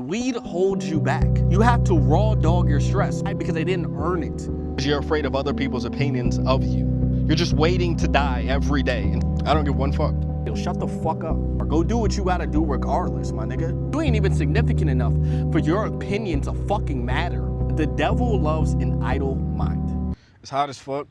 Weed holds you back. You have to raw dog your stress, right? Because they didn't earn it. You're afraid of other people's opinions of you. You're just waiting to die every day. And I don't give one fuck. Yo, shut the fuck up. Or go do what you gotta do regardless, my nigga. You ain't even significant enough for your opinion to fucking matter. The devil loves an idle mind. It's hot as fuck.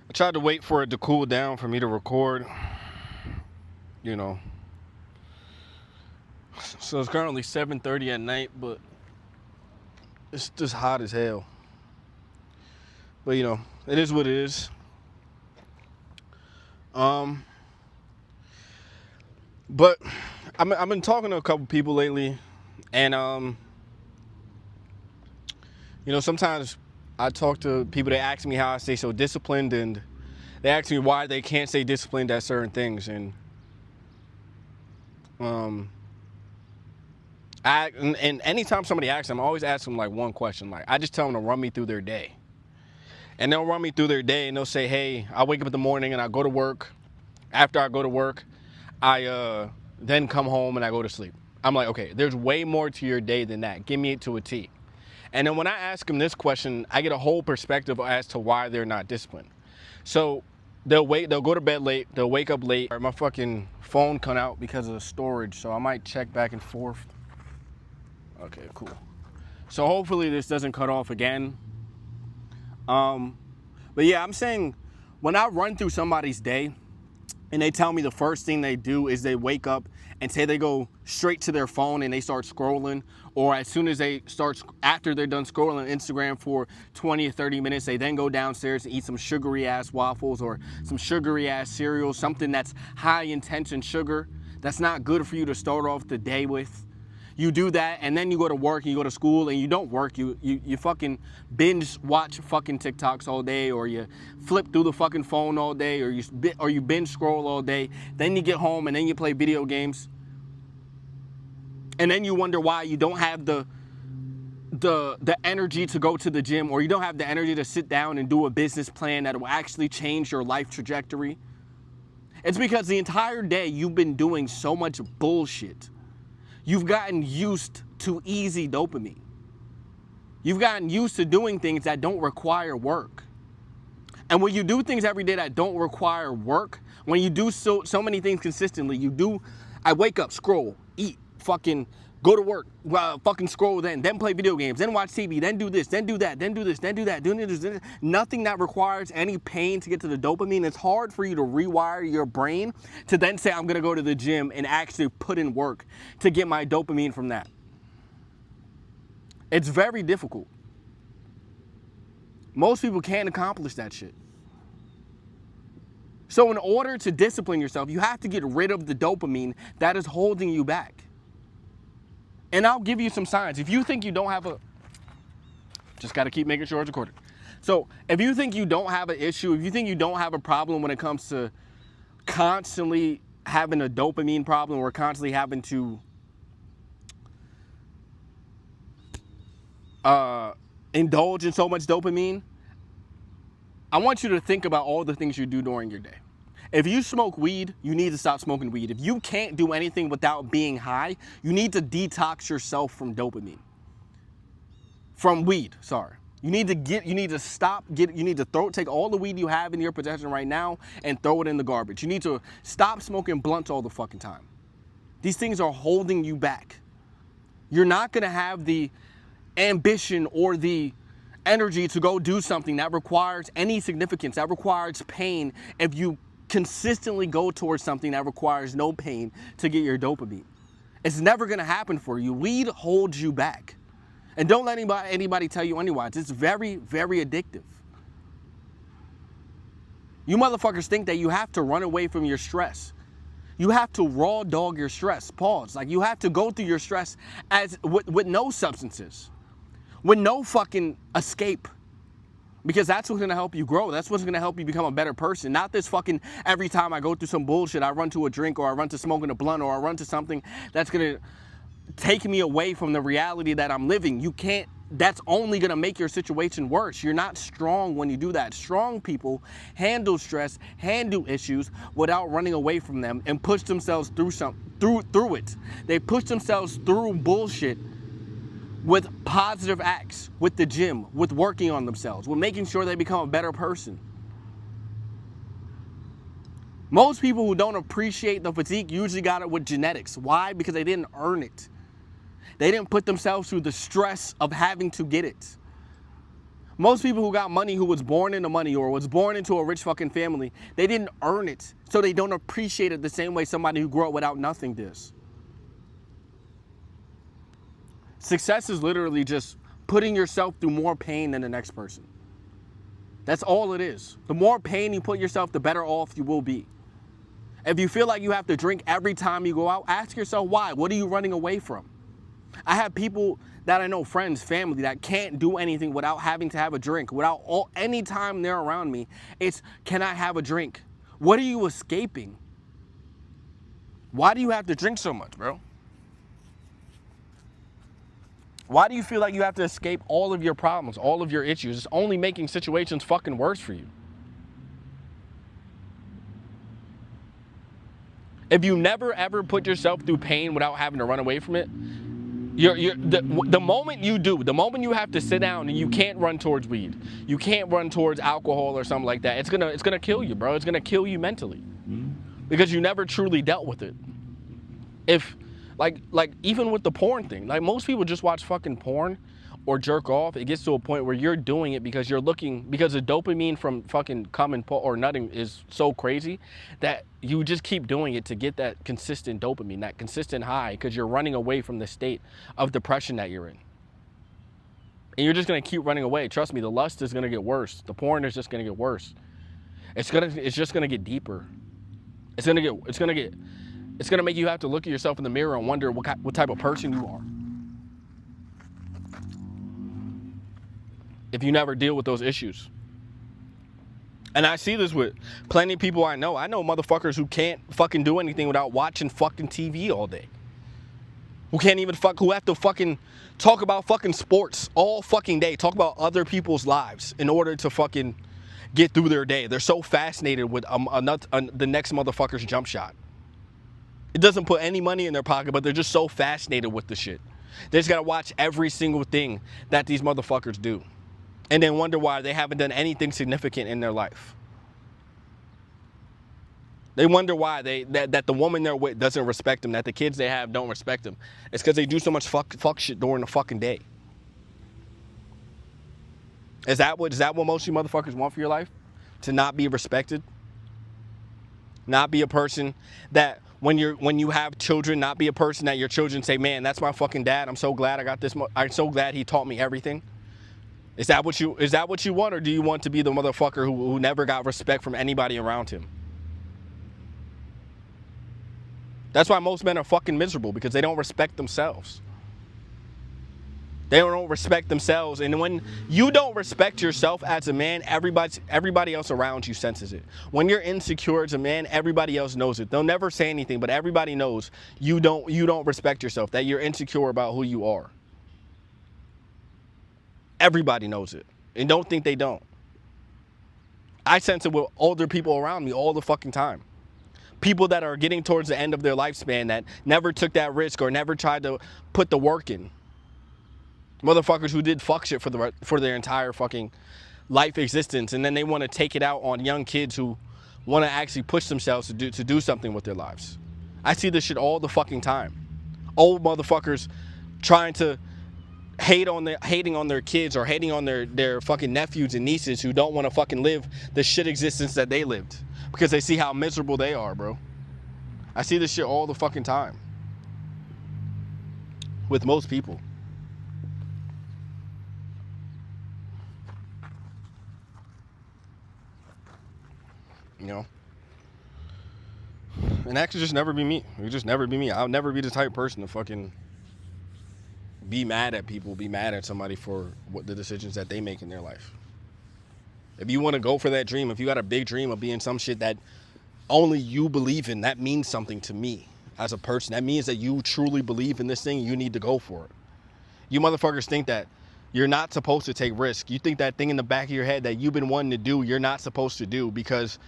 I tried to wait for it to cool down for me to record. You know. So it's currently 7:30 at night, but it's just hot as hell. But you know, it is what it is. But I've been talking to a couple people lately, and you know, sometimes I talk to people, they ask me how I stay so disciplined, and they ask me why they can't stay disciplined at certain things, and and anytime somebody asks them, I always ask them like one question. Like, I just tell them to run me through their day. And they'll run me through their day and they'll say, hey, I wake up in the morning and I go to work. After I go to work, I then come home and I go to sleep. I'm like, okay, there's way more to your day than that. Give me it to a T. And then when I ask them this question, I get a whole perspective as to why they're not disciplined. So they'll go to bed late, they'll wake up late. My fucking phone cut out because of the storage, so I might check back and forth. Okay, cool. So hopefully this doesn't cut off again. But yeah, I'm saying when I run through somebody's day and they tell me the first thing they do is they wake up and say they go straight to their phone and they start scrolling, or as soon as after they're done scrolling Instagram for 20 or 30 minutes, they then go downstairs and eat some sugary ass waffles or some sugary ass cereal, something that's high intention sugar, that's not good for you to start off the day with. You do that, and then you go to work, and you go to school, and you don't work. You fucking binge watch fucking TikToks all day, or you flip through the fucking phone all day, or you binge scroll all day. Then you get home, and then you play video games. And then you wonder why you don't have the energy to go to the gym, or you don't have the energy to sit down and do a business plan that will actually change your life trajectory. It's because the entire day you've been doing so much bullshit. You've gotten used to easy dopamine. You've gotten used to doing things that don't require work. And when you do things every day that don't require work, when you do so many things consistently, I wake up, scroll, eat, fucking go to work, fucking scroll then play video games, then watch TV, then do this, then do that, then do this, then do that, do this. Nothing that requires any pain to get to the dopamine. It's hard for you to rewire your brain to then say, I'm gonna go to the gym and actually put in work to get my dopamine from that. It's very difficult. Most people can't accomplish that shit. So in order to discipline yourself, you have to get rid of the dopamine that is holding you back. And I'll give you some signs. If you think you don't have just got to keep making sure it's recorded. So if you think you don't have an issue, if you think you don't have a problem when it comes to constantly having a dopamine problem or constantly having to indulge in so much dopamine, I want you to think about all the things you do during your day. If you smoke weed, you need to stop smoking weed. If you can't do anything without being high, you need to detox yourself from dopamine. From weed, sorry. You need to take all the weed you have in your possession right now and throw it in the garbage. You need to stop smoking blunts all the fucking time. These things are holding you back. You're not gonna have the ambition or the energy to go do something that requires any significance, that requires pain, if you consistently go towards something that requires no pain to get your dopamine. It's never gonna happen for you. Weed holds you back. And don't let anybody tell you otherwise. It's very, very addictive. You motherfuckers think that you have to run away from your stress. You have to raw dog your stress. Pause. Like, you have to go through your stress with no substances, with no fucking escape. Because that's what's gonna help you grow. That's what's gonna help you become a better person. Not this fucking, every time I go through some bullshit, I run to a drink, or I run to smoking a blunt, or I run to something that's gonna take me away from the reality that I'm living. You can't that's only going to make your situation worse. You're not strong when you do that. Strong people handle stress, handle issues without running away from them, and push themselves through it. They push themselves through bullshit with positive acts, with the gym, with working on themselves, with making sure they become a better person. Most people who don't appreciate the physique usually got it with genetics. Why? Because they didn't earn it. They didn't put themselves through the stress of having to get it. Most people who got money, who was born into money or was born into a rich fucking family, they didn't earn it. So they don't appreciate it the same way somebody who grew up without nothing does. Success is literally just putting yourself through more pain than the next person. That's all it is. The more pain you put yourself, the better off you will be. If you feel like you have to drink every time you go out, ask yourself why. What are you running away from? I have people that I know, friends, family, that can't do anything without having to have a drink. Any time they're around me, it's, can I have a drink? What are you escaping? Why do you have to drink so much, bro? Why do you feel like you have to escape all of your problems, all of your issues? It's only making situations fucking worse for you. If you never ever put yourself through pain without having to run away from it, the moment you do, the moment you have to sit down and you can't run towards weed, you can't run towards alcohol or something like that, it's gonna kill you, bro. It's gonna kill you mentally because you never truly dealt with it. If like even with the porn thing, like most people just watch fucking porn or jerk off. It gets to a point where you're doing it because you're looking, because the dopamine from fucking coming or nutting is so crazy that you just keep doing it to get that consistent dopamine, that consistent high, because you're running away from the state of depression that you're in. And you're just gonna keep running away. Trust me, the lust is gonna get worse. The porn is just gonna get worse. It's just gonna get deeper. It's gonna make you have to look at yourself in the mirror and wonder what type of person you are. If you never deal with those issues. And I see this with plenty of people I know. I know motherfuckers who can't fucking do anything without watching fucking TV all day. Who can't even who have to fucking talk about fucking sports all fucking day. Talk about other people's lives in order to fucking get through their day. They're so fascinated with the next motherfucker's jump shot. It doesn't put any money in their pocket, but they're just so fascinated with the shit. They just gotta watch every single thing that these motherfuckers do. And then wonder why they haven't done anything significant in their life. They wonder why that the woman they're with doesn't respect them, that the kids they have don't respect them. It's because they do so much fuck shit during the fucking day. Is that what most of you motherfuckers want for your life? To not be respected? Not be a person that when you have children, not be a person that your children say, man, that's my fucking dad. I'm so glad I got this. I'm so glad he taught me everything. Is that what you want, or do you want to be the motherfucker who never got respect from anybody around him? That's why most men are fucking miserable, because they don't respect themselves. They don't respect themselves, and when you don't respect yourself as a man, everybody else around you senses it. When you're insecure as a man, everybody else knows it. They'll never say anything, but everybody knows you don't respect yourself, that you're insecure about who you are. Everybody knows it, and don't think they don't. I sense it with older people around me all the fucking time. People that are getting towards the end of their lifespan that never took that risk or never tried to put the work in. Motherfuckers who did fuck shit for their entire fucking life existence, and then they want to take it out on young kids who want to actually push themselves to do something with their lives. I see this shit all the fucking time. Old motherfuckers trying to hating on their kids or hating on their fucking nephews and nieces who don't want to fucking live the shit existence that they lived because they see how miserable they are, bro. I see this shit all the fucking time with most people. You know? And that could just never be me. It could just never be me. I'll never be the type of person to fucking be mad at people, be mad at somebody for what the decisions that they make in their life. If you want to go for that dream, if you got a big dream of being some shit that only you believe in, that means something to me as a person. That means that you truly believe in this thing, you need to go for it. You motherfuckers think that You're not supposed to take risk. You think that thing in the back of your head that you've been wanting to do, you're not supposed to do because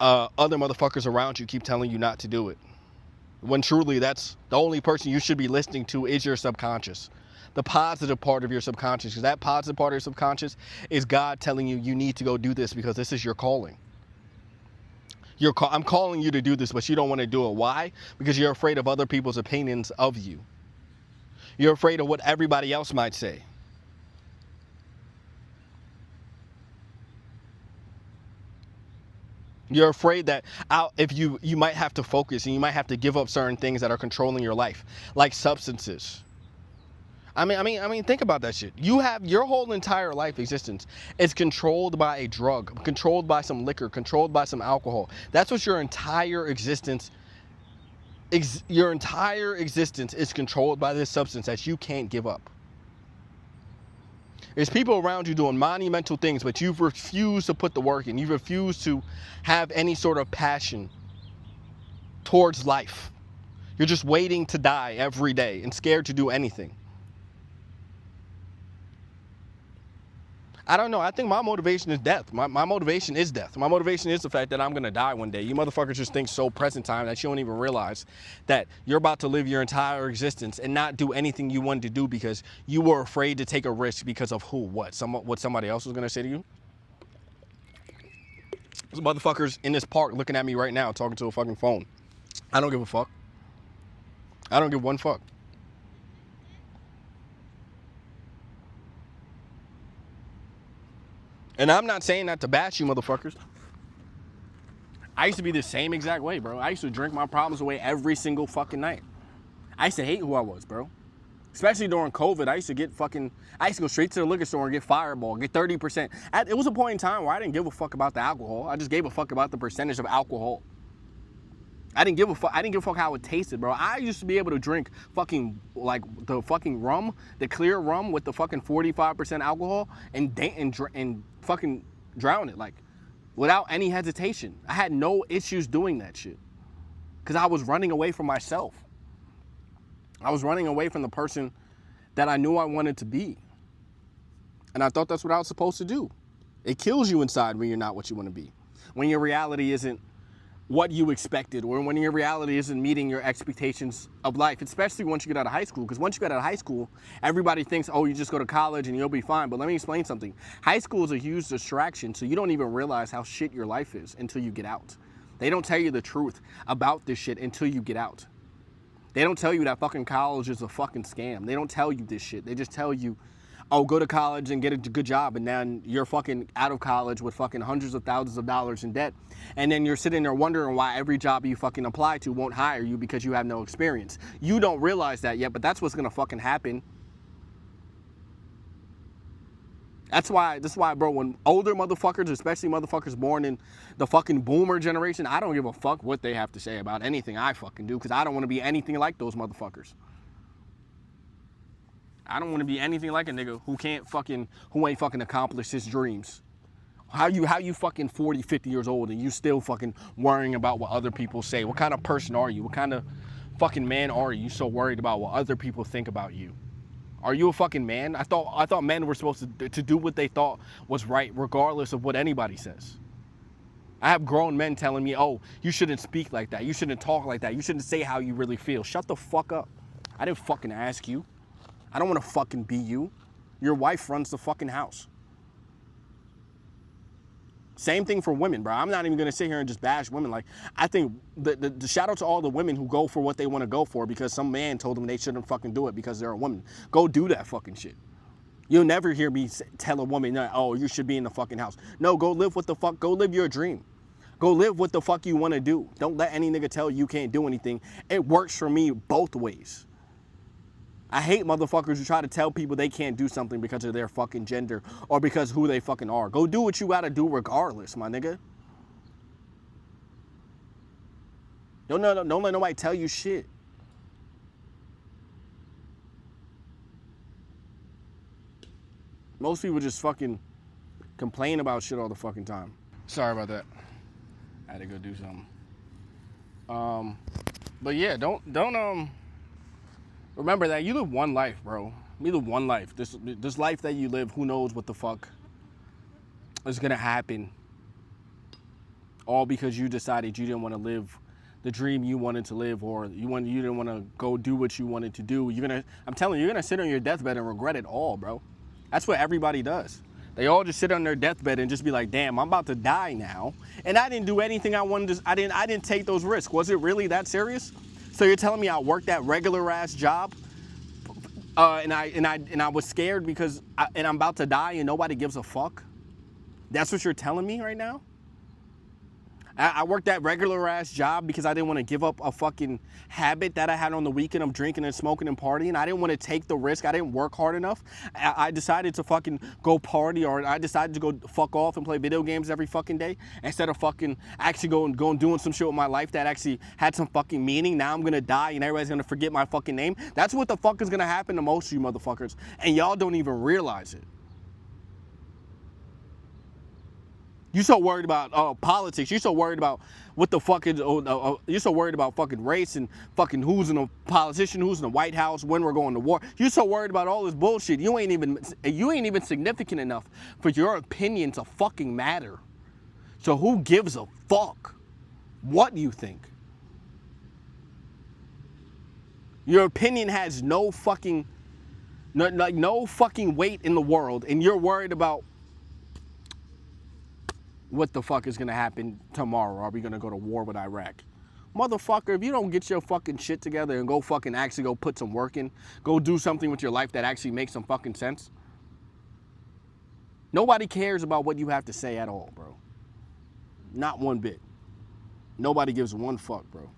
other motherfuckers around you keep telling you not to do it. When truly, that's the only person you should be listening to is your subconscious. The positive part of your subconscious, because that positive part of your subconscious is God telling you need to go do this because this is your calling. I'm calling you to do this, but you don't want to do it. Why? Because you're afraid of other people's opinions of you. You're afraid of what everybody else might say. You're afraid that if you might have to focus and you might have to give up certain things that are controlling your life, like substances. I mean, think about that shit. You have your whole entire life existence is controlled by a drug, controlled by some liquor, controlled by some alcohol. That's what your entire existence. Your entire existence is controlled by this substance that you can't give up. There's people around you doing monumental things, but you've refused to put the work in. You've refused to have any sort of passion towards life. You're just waiting to die every day and scared to do anything. I don't know. I think my motivation is death. My motivation is death. My motivation is the fact that I'm going to die one day. You motherfuckers just think so present time that you don't even realize that you're about to live your entire existence and not do anything you wanted to do because you were afraid to take a risk because of who? What somebody else was going to say to you? There's motherfuckers in this park looking at me right now talking to a fucking phone. I don't give a fuck. I don't give one fuck. And I'm not saying that to bash you motherfuckers. I used to be the same exact way, bro. I used to drink my problems away every single fucking night. I used to hate who I was, bro. Especially during COVID, I used to go straight to the liquor store and get Fireball, get 30%. It was a point in time where I didn't give a fuck about the alcohol. I just gave a fuck about the percentage of alcohol. I didn't give a fuck how it tasted, bro. I used to be able to drink fucking, like, the fucking rum, the clear rum with the fucking 45% alcohol and fucking drown it, like, without any hesitation. I had no issues doing that shit. Because I was running away from myself. I was running away from the person that I knew I wanted to be. And I thought that's what I was supposed to do. It kills you inside when you're not what you want to be. When your reality isn't what you expected, or when your reality isn't meeting your expectations of life, especially once you get out of high school. Because once you get out of high school, everybody thinks, oh, you just go to college and you'll be fine. But let me explain something. High school is a huge distraction, so you don't even realize how shit your life is until you get out. They don't tell you the truth about this shit until you get out. They don't tell you that fucking college is a fucking scam. They don't tell you this shit. They just tell you, oh, go to college and get a good job, and then you're fucking out of college with fucking hundreds of thousands of dollars in debt, and then you're sitting there wondering why every job you fucking apply to won't hire you because you have no experience. You don't realize that yet, but that's what's gonna fucking happen. That's why, bro, when older motherfuckers, especially motherfuckers born in the fucking boomer generation, I don't give a fuck what they have to say about anything I fucking do, because I don't want to be anything like those motherfuckers. I don't want to be anything like a nigga who ain't fucking accomplished his dreams. How you fucking 40, 50 years old and you still fucking worrying about what other people say? What kind of person are you? What kind of fucking man are you so worried about what other people think about you? Are you a fucking man? I thought men were supposed to do what they thought was right, regardless of what anybody says. I have grown men telling me, oh, you shouldn't speak like that. You shouldn't talk like that. You shouldn't say how you really feel. Shut the fuck up. I didn't fucking ask you. I don't want to fucking be you. Your wife runs the fucking house. Same thing for women, bro. I'm not even going to sit here and just bash women. Like, I think the shout out to all the women who go for what they want to go for because some man told them they shouldn't fucking do it because they're a woman. Go do that fucking shit. You'll never hear me tell a woman, oh, you should be in the fucking house. No, go live go live your dream. Go live what the fuck you want to do. Don't let any nigga tell you can't do anything. It works for me both ways. I hate motherfuckers who try to tell people they can't do something because of their fucking gender or because who they fucking are. Go do what you gotta do regardless, my nigga. Don't let nobody tell you shit. Most people just fucking complain about shit all the fucking time. Sorry about that. I had to go do something. But yeah, don't remember that you live one life, bro. We live one life. This life that you live, who knows what the fuck is gonna happen. All because you decided you didn't want to live the dream you wanted to live, or you didn't want to go do what you wanted to do. I'm telling you, you're gonna sit on your deathbed and regret it all, bro. That's what everybody does. They all just sit on their deathbed and just be like, damn, I'm about to die now. And I didn't do anything I wanted to, I didn't take those risks. Was it really that serious? So you're telling me I worked that regular ass job and I was scared because I'm about to die and nobody gives a fuck? That's what you're telling me right now? I worked that regular ass job because I didn't want to give up a fucking habit that I had on the weekend of drinking and smoking and partying. I didn't want to take the risk. I didn't work hard enough. I decided to fucking go party, or I decided to go fuck off and play video games every fucking day instead of fucking actually going doing some shit with my life that actually had some fucking meaning. Now I'm gonna die and everybody's gonna forget my fucking name. That's what the fuck is gonna happen to most of you motherfuckers, and y'all don't even realize it. You so worried about politics. You so worried about what the fuck is. You're so worried about fucking race and fucking who's in a politician, who's in the White House, when we're going to war. You so worried about all this bullshit. You ain't even significant enough for your opinion to fucking matter. So who gives a fuck what you think? Your opinion has no fucking weight in the world, and you're worried about what the fuck is gonna happen tomorrow. Are we gonna go to war with Iraq? Motherfucker, if you don't get your fucking shit together and go fucking actually go put some work in, go do something with your life that actually makes some fucking sense, nobody cares about what you have to say at all, bro. Not one bit. Nobody gives one fuck, bro.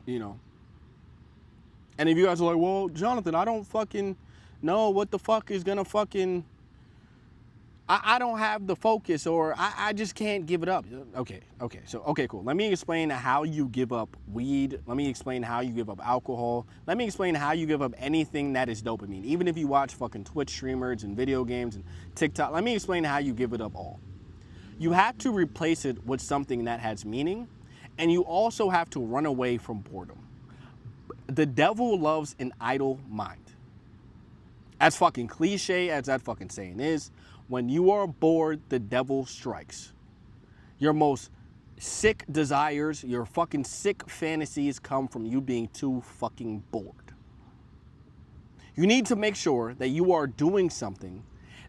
You know. And if you guys are like, well, Jonathan, I don't fucking know what the fuck is gonna fucking, I don't have the focus, or I just can't give it up. Okay, cool. Let me explain how you give up weed. Let me explain how you give up alcohol. Let me explain how you give up anything that is dopamine. Even if you watch fucking Twitch streamers and video games and TikTok, let me explain how you give it up all. You have to replace it with something that has meaning, and you also have to run away from boredom. The devil loves an idle mind. As fucking cliche as that fucking saying is, when you are bored, the devil strikes. Your most sick desires, your fucking sick fantasies come from you being too fucking bored. You need to make sure that you are doing something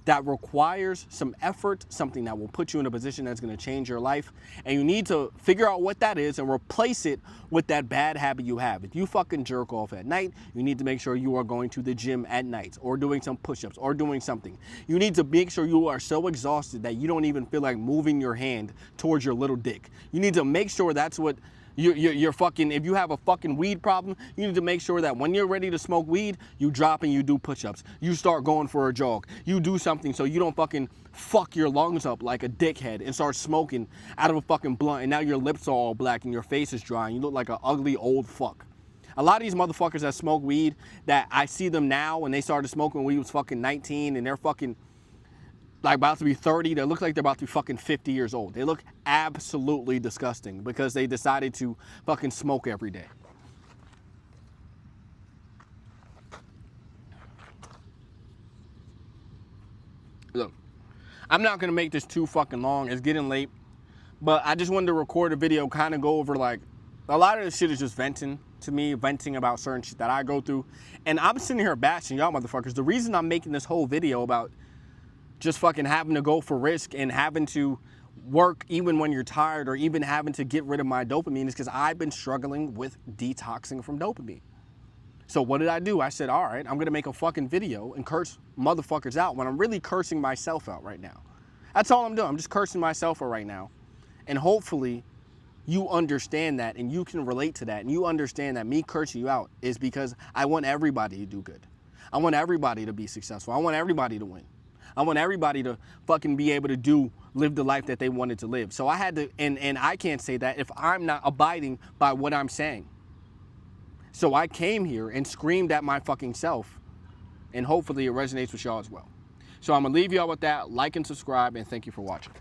that requires some effort, something that will put you in a position that's gonna change your life. And you need to figure out what that is and replace it with that bad habit you have. If you fucking jerk off at night, you need to make sure you are going to the gym at night, or doing some push-ups, or doing something. You need to make sure you are so exhausted that you don't even feel like moving your hand towards your little dick. You need to make sure that's what you're fucking, if you have a fucking weed problem, you need to make sure that when you're ready to smoke weed, you drop and you do push-ups. You start going for a jog. You do something so you don't fucking fuck your lungs up like a dickhead and start smoking out of a fucking blunt, and now your lips are all black and your face is dry and you look like an ugly old fuck. A lot of these motherfuckers that smoke weed, that I see them now when they started smoking when we was fucking 19 and they're fucking like about to be 30, they look like they're about to be fucking 50 years old. They look absolutely disgusting because they decided to fucking smoke every day. Look, I'm not gonna make this too fucking long. It's getting late, but I just wanted to record a video, kind of go over like, a lot of this shit is just venting to me, venting about certain shit that I go through. And I'm sitting here bashing y'all motherfuckers. The reason I'm making this whole video about just fucking having to go for risk and having to work even when you're tired, or even having to get rid of my dopamine, is because I've been struggling with detoxing from dopamine. So what did I do? I said, all right, I'm gonna make a fucking video and curse motherfuckers out when I'm really cursing myself out right now. That's all I'm doing. I'm just cursing myself out right now. And hopefully you understand that and you can relate to that, and you understand that me cursing you out is because I want everybody to do good. I want everybody to be successful. I want everybody to win. I want everybody to fucking be able to live the life that they wanted to live. So I had to, and I can't say that if I'm not abiding by what I'm saying. So I came here and screamed at my fucking self, and hopefully it resonates with y'all as well. So I'm gonna leave y'all with that. Like and subscribe, and thank you for watching.